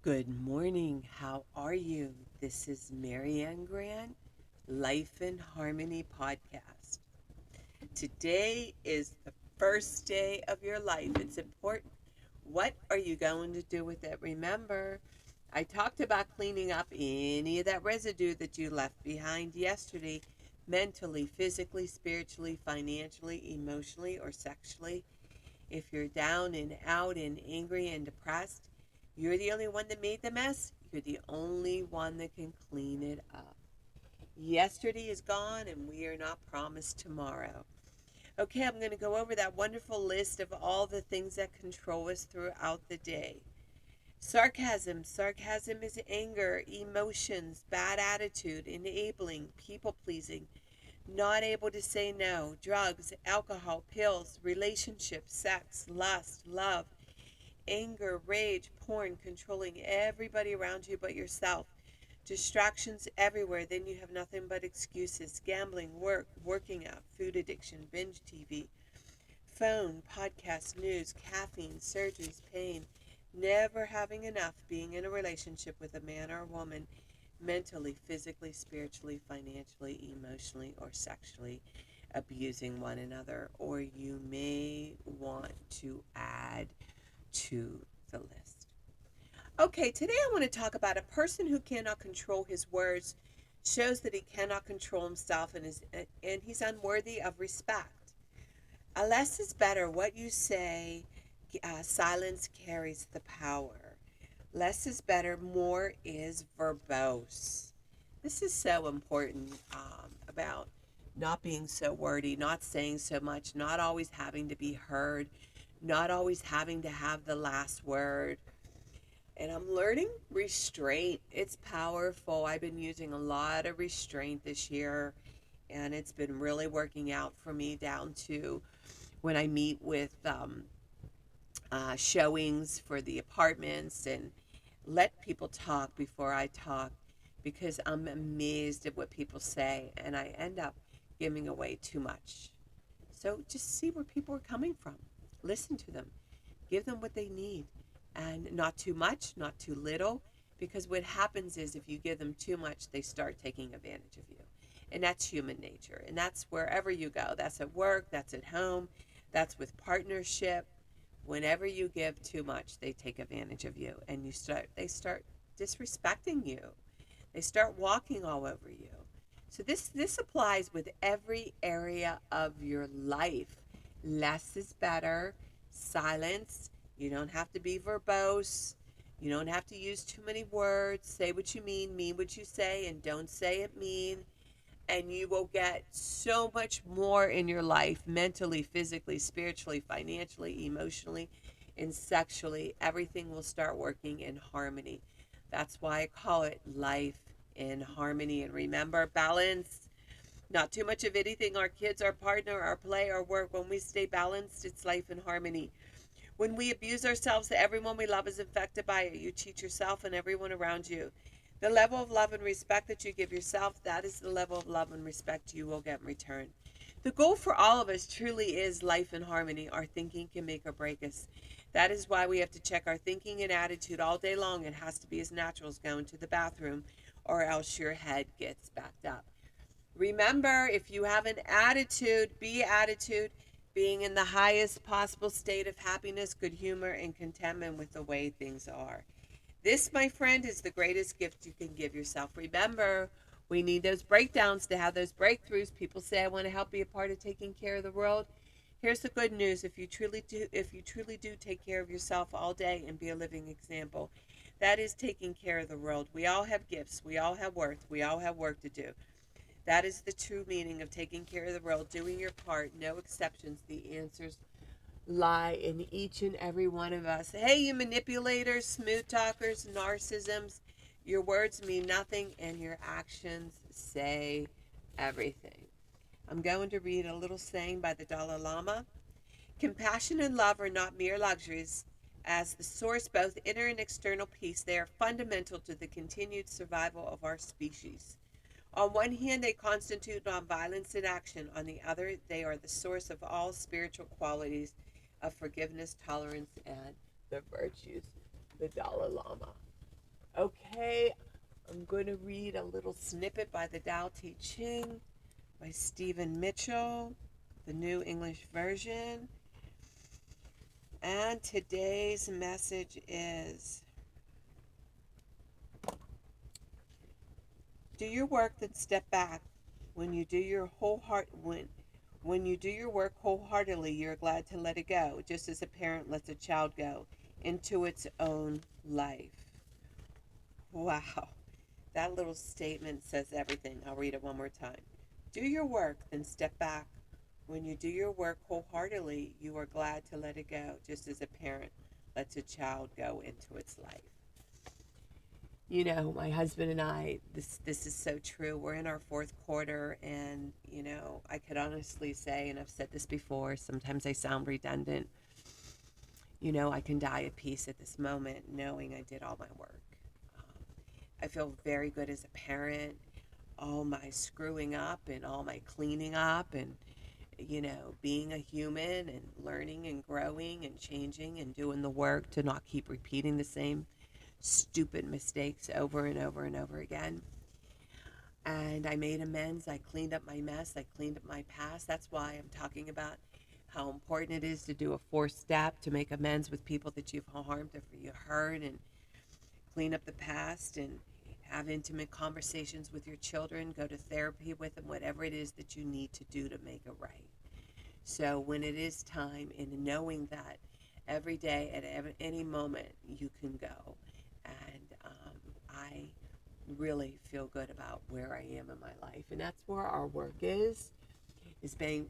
Good morning. How are you? This is Marianne Grant, Life in Harmony podcast. Today is the first day of your life. It's important. What are you going to do with it? Remember, I talked about cleaning up any of that residue that you left behind yesterday, mentally, physically, spiritually, financially, emotionally, or sexually. If you're down and out and angry and depressed, you're the only one that made the mess. You're the only one that can clean it up. Yesterday is gone and we are not promised tomorrow. Okay, I'm going to go over that wonderful list of all the things that control us throughout the day. Sarcasm. Sarcasm is anger, emotions, bad attitude, enabling, people pleasing, not able to say no, drugs, alcohol, pills, relationships, sex, lust, love, anger, rage, porn, controlling everybody around you but yourself, distractions everywhere, then you have nothing but excuses, gambling, work, working out, food addiction, binge TV, phone, podcast, news, caffeine, surgeries, pain, never having enough, being in a relationship with a man or a woman, mentally, physically, spiritually, financially, emotionally, or sexually abusing one another, or you may want to add to the list. Okay, today I want to talk about a person who cannot control his words shows that he cannot control himself and he's unworthy of respect. Less is better. What you say, silence carries the power. Less is better. More is verbose. This is so important about not being so wordy, not saying so much, not always having to be heard, not always having to have the last word. And I'm learning restraint. It's powerful. I've been using a lot of restraint this year, and it's been really working out for me down to when I meet with showings for the apartments and let people talk before I talk because I'm amazed at what people say and I end up giving away too much. So just see where people are coming from. Listen to them. Give them what they need. And not too much, not too little. Because what happens is if you give them too much, they start taking advantage of you. And that's human nature. And that's wherever you go. That's at work, that's at home, that's with partnership. Whenever you give too much, they take advantage of you. And they start disrespecting you. They start walking all over you. So this applies with every area of your life. Less is better. Silence. You don't have to be verbose. You don't have to use too many words. Say what you mean what you say, and don't say it mean. And you will get so much more in your life mentally, physically, spiritually, financially, emotionally, and sexually. Everything will start working in harmony. That's why I call it life in harmony. And remember, balance. Not too much of anything. Our kids, our partner, our play, our work. When we stay balanced, it's life in harmony. When we abuse ourselves, everyone we love is affected by it. You cheat yourself and everyone around you. The level of love and respect that you give yourself, that is the level of love and respect you will get in return. The goal for all of us truly is life in harmony. Our thinking can make or break us. That is why we have to check our thinking and attitude all day long. It has to be as natural as going to the bathroom, or else your head gets backed up. Remember, if you have an attitude, be attitude, being in the highest possible state of happiness, good humor, and contentment with the way things are. This, my friend, is the greatest gift you can give yourself. Remember, we need those breakdowns to have those breakthroughs. People say, I want to help be a part of taking care of the world. Here's the good news. If you truly do take care of yourself all day and be a living example, that is taking care of the world. We all have gifts. We all have worth. We all have work to do. That is the true meaning of taking care of the world, doing your part, no exceptions. The answers lie in each and every one of us. Hey, you manipulators, smooth talkers, narcissisms, your words mean nothing and your actions say everything. I'm going to read a little saying by the Dalai Lama. Compassion and love are not mere luxuries. As the source both inner and external peace, they are fundamental to the continued survival of our species. On one hand, they constitute nonviolence in action. On the other, they are the source of all spiritual qualities of forgiveness, tolerance, and the virtues. The Dalai Lama. Okay, I'm going to read a little snippet by the Tao Te Ching by Stephen Mitchell, the New English Version. And today's message is: do your work, then step back. When you do your when you do your work wholeheartedly, you're glad to let it go, just as a parent lets a child go into its own life. Wow, that little statement says everything. I'll read it one more time. Do your work, then step back. When you do your work wholeheartedly, you are glad to let it go, just as a parent lets a child go into its life. You know, my husband and I, this is so true. We're in our fourth quarter, and I could honestly say, and I've said this before, sometimes I sound redundant. I can die at peace at this moment knowing I did all my work. Um, I feel very good as a parent. All my screwing up and all my cleaning up and being a human and learning and growing and changing and doing the work to not keep repeating the same stupid mistakes over and over and over again. And I made amends. I cleaned up my mess. I cleaned up my past. That's why I'm talking about how important it is to do a fourth step to make amends with people that you've harmed or you hurt, and clean up the past and have intimate conversations with your children. Go to therapy with them, whatever it is that you need to do to make it right. So when it is time, and knowing that every day at any moment you can go, and I really feel good about where I am in my life, and that's where our work is being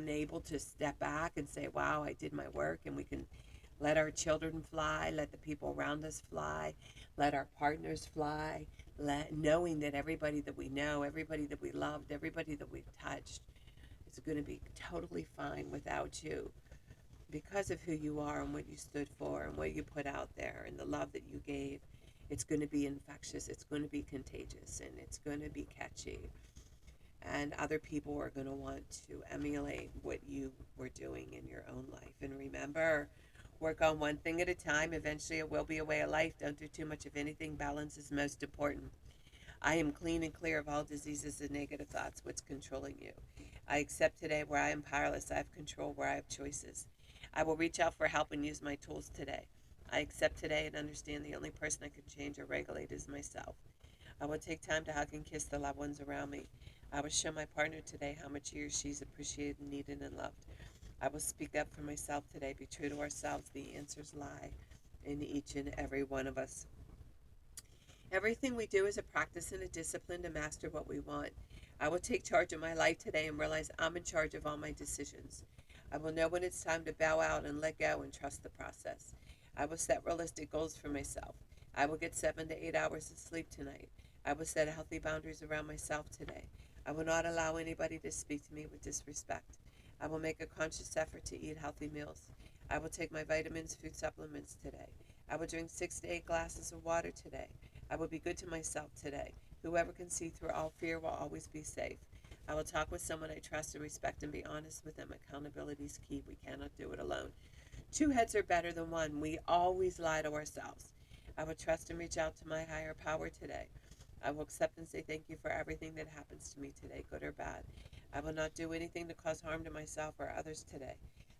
able to step back and say, wow, I did my work, and we can let our children fly, let the people around us fly, let our partners fly, knowing that everybody that we know, everybody that we loved, everybody that we've touched is going to be totally fine without you, because of who you are and what you stood for and what you put out there and the love that you gave. It's going to be infectious, it's going to be contagious, and it's going to be catchy. And other people are going to want to emulate what you were doing in your own life. And remember, work on one thing at a time. Eventually, it will be a way of life. Don't do too much of anything. Balance is most important. I am clean and clear of all diseases and negative thoughts. What's controlling you? I accept today where I am powerless. I have control where I have choices. I will reach out for help and use my tools today. I accept today and understand the only person I can change or regulate is myself. I will take time to hug and kiss the loved ones around me. I will show my partner today how much he or she is appreciated, needed, and loved. I will speak up for myself today. Be true to ourselves. The answers lie in each and every one of us. Everything we do is a practice and a discipline to master what we want. I will take charge of my life today and realize I'm in charge of all my decisions. I will know when it's time to bow out and let go and trust the process. I will set realistic goals for myself. I will get 7 to 8 hours of sleep tonight. I will set healthy boundaries around myself today. I will not allow anybody to speak to me with disrespect. I will make a conscious effort to eat healthy meals. I will take my vitamins, food supplements today. I will drink 6 to 8 glasses of water today. I will be good to myself today. Whoever can see through all fear will always be safe. I will talk with someone I trust and respect and be honest with them. Accountability is key. We cannot do it alone. Two heads are better than one. We always lie to ourselves. I will trust and reach out to my higher power today. I will accept and say thank you for everything that happens to me today, good or bad. I will not do anything to cause harm to myself or others today.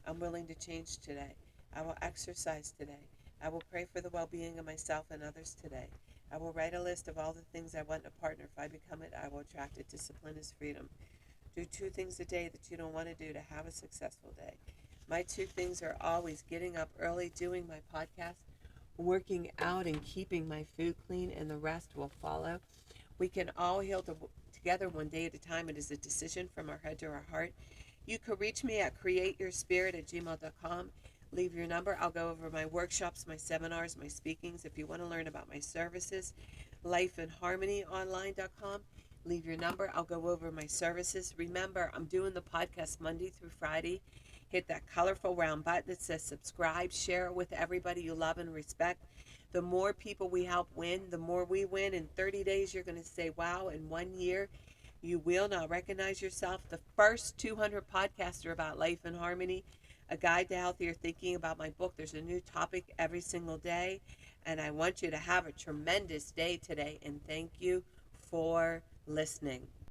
I'm willing to change today. I will exercise today. I will pray for the well-being of myself and others today. I will write a list of all the things I want in a partner. If I become it, I will attract it. Discipline is freedom. Do 2 things a day that you don't want to do to have a successful day. My 2 things are always getting up early, doing my podcast, working out, and keeping my food clean, and the rest will follow. We can all heal together one day at a time. It is a decision from our head to our heart. You can reach me at createyourspirit@gmail.com. Leave your number. I'll go over my workshops, my seminars, my speakings. If you want to learn about my services, lifeandharmonyonline.com. Leave your number. I'll go over my services. Remember, I'm doing the podcast Monday through Friday. Hit that colorful round button that says subscribe. Share it with everybody you love and respect. The more people we help win, the more we win. In 30 days, you're going to say, wow. In 1 year, you will not recognize yourself. The first 200 podcasts are about life and harmony, a guide to healthier thinking. About my book, there's a new topic every single day. And I want you to have a tremendous day today. And thank you for listening.